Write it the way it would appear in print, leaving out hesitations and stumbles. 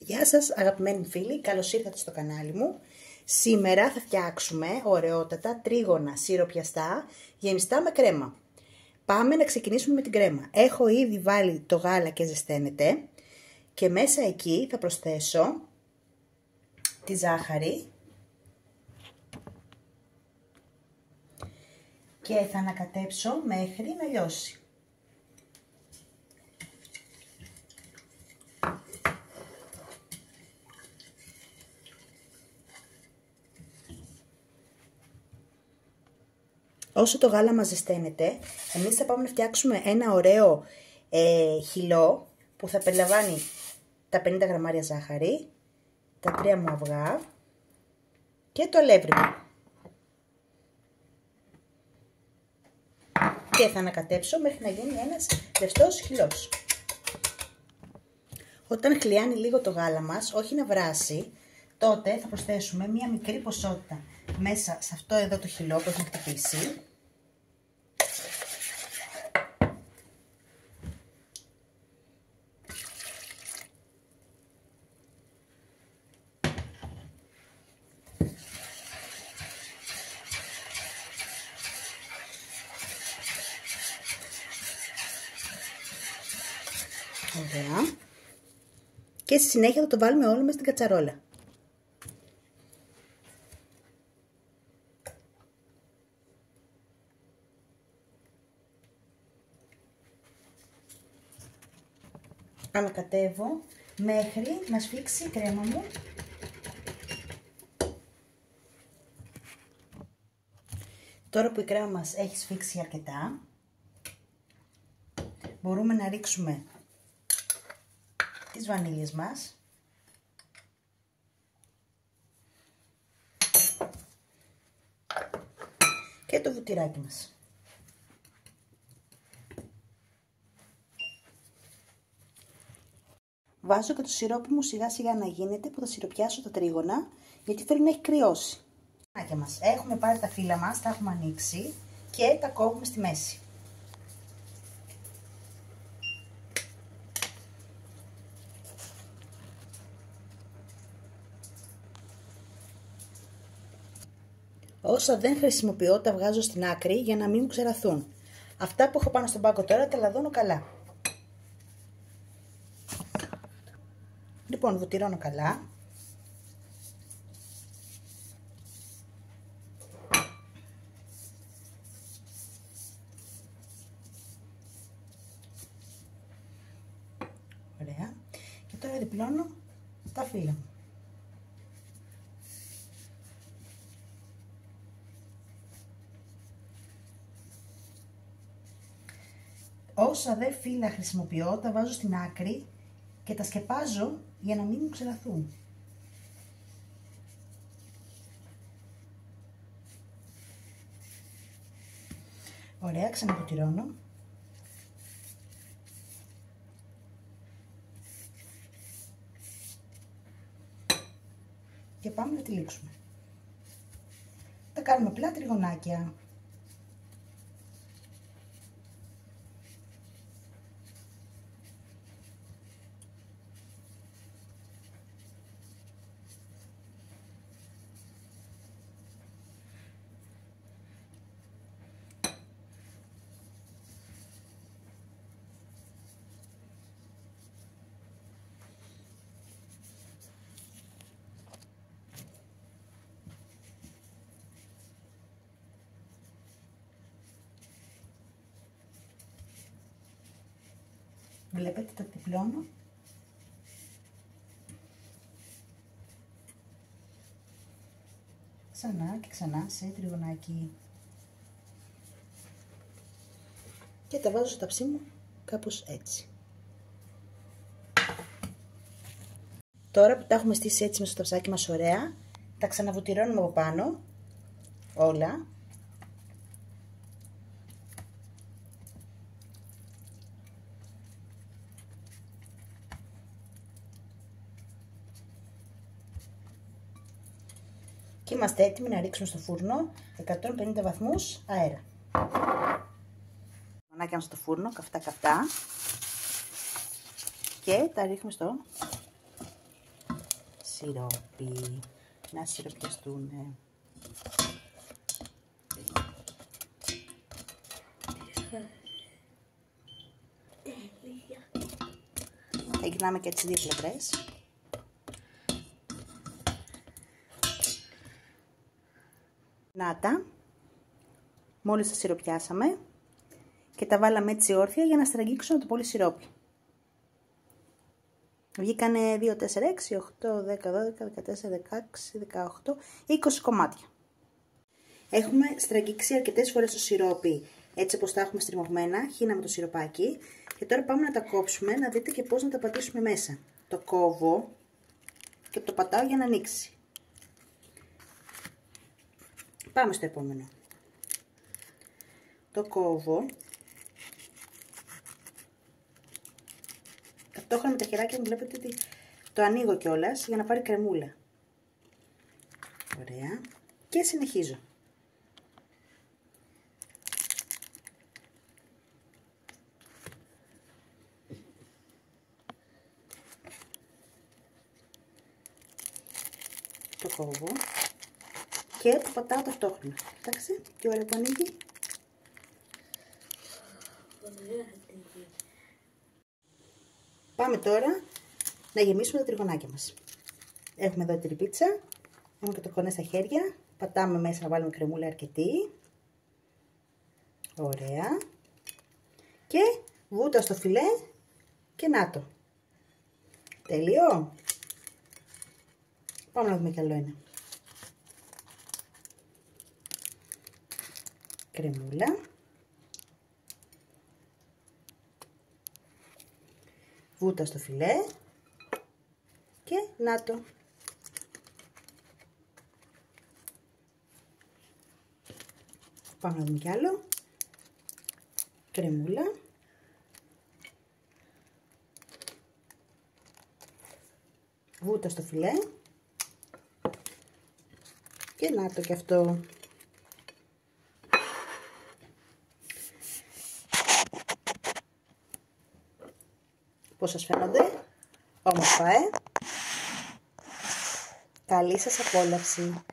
Γεια σας αγαπημένοι φίλοι, καλώς ήρθατε στο κανάλι μου. Σήμερα θα φτιάξουμε ωραιότατα τρίγωνα σιροπιαστά γεμιστά με κρέμα. Πάμε να ξεκινήσουμε με την κρέμα. Έχω ήδη βάλει το γάλα και ζεσταίνεται και μέσα εκεί θα προσθέσω τη ζάχαρη και θα ανακατέψω μέχρι να λιώσει. Όσο το γάλα μας ζεσταίνεται, εμείς θα πάμε να φτιάξουμε ένα ωραίο χυλό που θα περιλαμβάνει τα 50 γραμμάρια ζάχαρη, τα 3 μου αυγά και το αλεύρι μου. Και θα ανακατέψω μέχρι να γίνει ένας ρευστός χυλός. Όταν χλιάνει λίγο το γάλα μας, όχι να βράσει, τότε θα προσθέσουμε μία μικρή ποσότητα μέσα σε αυτό εδώ το χυλό που έχουμε χτυπήσει. Ωραία. Και στη συνέχεια θα το βάλουμε όλο μες στην κατσαρόλα. Ανακατεύω μέχρι να σφίξει η κρέμα μου. Τώρα που η κρέμα μας έχει σφίξει αρκετά, μπορούμε να ρίξουμε τις βανίλιες μας και το βουτυράκι μας. Βάζω και το σιρόπι μου σιγά σιγά να γίνεται, που θα σιροπιάσω τα τρίγωνα, γιατί θέλω να έχει κρυώσει. Έχουμε πάρει τα φύλλα μας, τα έχουμε ανοίξει και τα κόβουμε στη μέση. Όσα δεν χρησιμοποιώ τα βγάζω στην άκρη για να μην μου ξεραθούν. Αυτά που έχω πάνω στον πάγκο τώρα τα λαδώνω καλά. Λοιπόν, βουτυρώνω καλά. Ωραία. Και τώρα διπλώνω τα φύλλα μου. Όσα δε φύλλα χρησιμοποιώ τα βάζω στην άκρη και τα σκεπάζω για να μην μου ξεραθούν. Ωραία, ξαναβουτυρώνω. Και πάμε να τυλίξουμε. Τα κάνουμε απλά τριγωνάκια. Βλέπετε, τα τυπλώνω. Ξανά και ξανά σε τριγωνάκι. Και τα βάζω στο ταψί μου κάπως έτσι. Τώρα που τα έχουμε στήσει έτσι με στο ταψάκι μας ωραία, τα ξαναβουτυρώνουμε από πάνω όλα. Και είμαστε έτοιμοι να ρίξουμε στο φούρνο 150 βαθμούς αέρα. Μανάκια στο φούρνο, καυτά καυτά. Και τα ρίχνουμε στο σιρόπι. Να σιροπιαστούν. Θα γυρνάμε και τις δύο πλευρές. Να τα. Μόλις τα σιροπιάσαμε και τα βάλαμε έτσι όρθια για να στραγγίξουν το πολύ σιρόπι. Βγήκανε 2, 4, 6, 8, 10, 12, 14, 16, 18, 20 κομμάτια. Έχουμε στραγγίξει αρκετές φορές το σιρόπι έτσι όπως τα έχουμε στριμωγμένα, χύναμε το σιροπάκι και τώρα πάμε να τα κόψουμε, να δείτε και πώς να τα πατήσουμε μέσα. Το κόβω και το πατάω για να ανοίξει. Πάμε στο επόμενο. Το κόβω. Ταυτόχρονα με τα χεράκια μου βλέπετε ότι το ανοίγω κιόλας για να πάρει κρεμούλα. Ωραία. Και συνεχίζω. Το κόβω και το πατάω ταυτόχρονα. Κοιτάξτε, τι ωραία που ανοίγει. Πάμε τώρα να γεμίσουμε τα τριγωνάκια μας. Έχουμε εδώ την πίτσα, έχουμε και το κονέ στα χέρια, πατάμε μέσα να βάλουμε κρεμούλα αρκετή. Ωραία. Και βούτα στο φιλέ και να το. Τέλειο. Πάμε να δούμε κι άλλο ένα. Κρεμούλα. Βούτα στο φιλέ και να το. Πάμε να δούμε κι άλλο. Κρεμούλα. Βούτα στο φιλέ και να το κι αυτό. Πώς σας φαίνονται? Όμορφα, Καλή σας απόλαυση!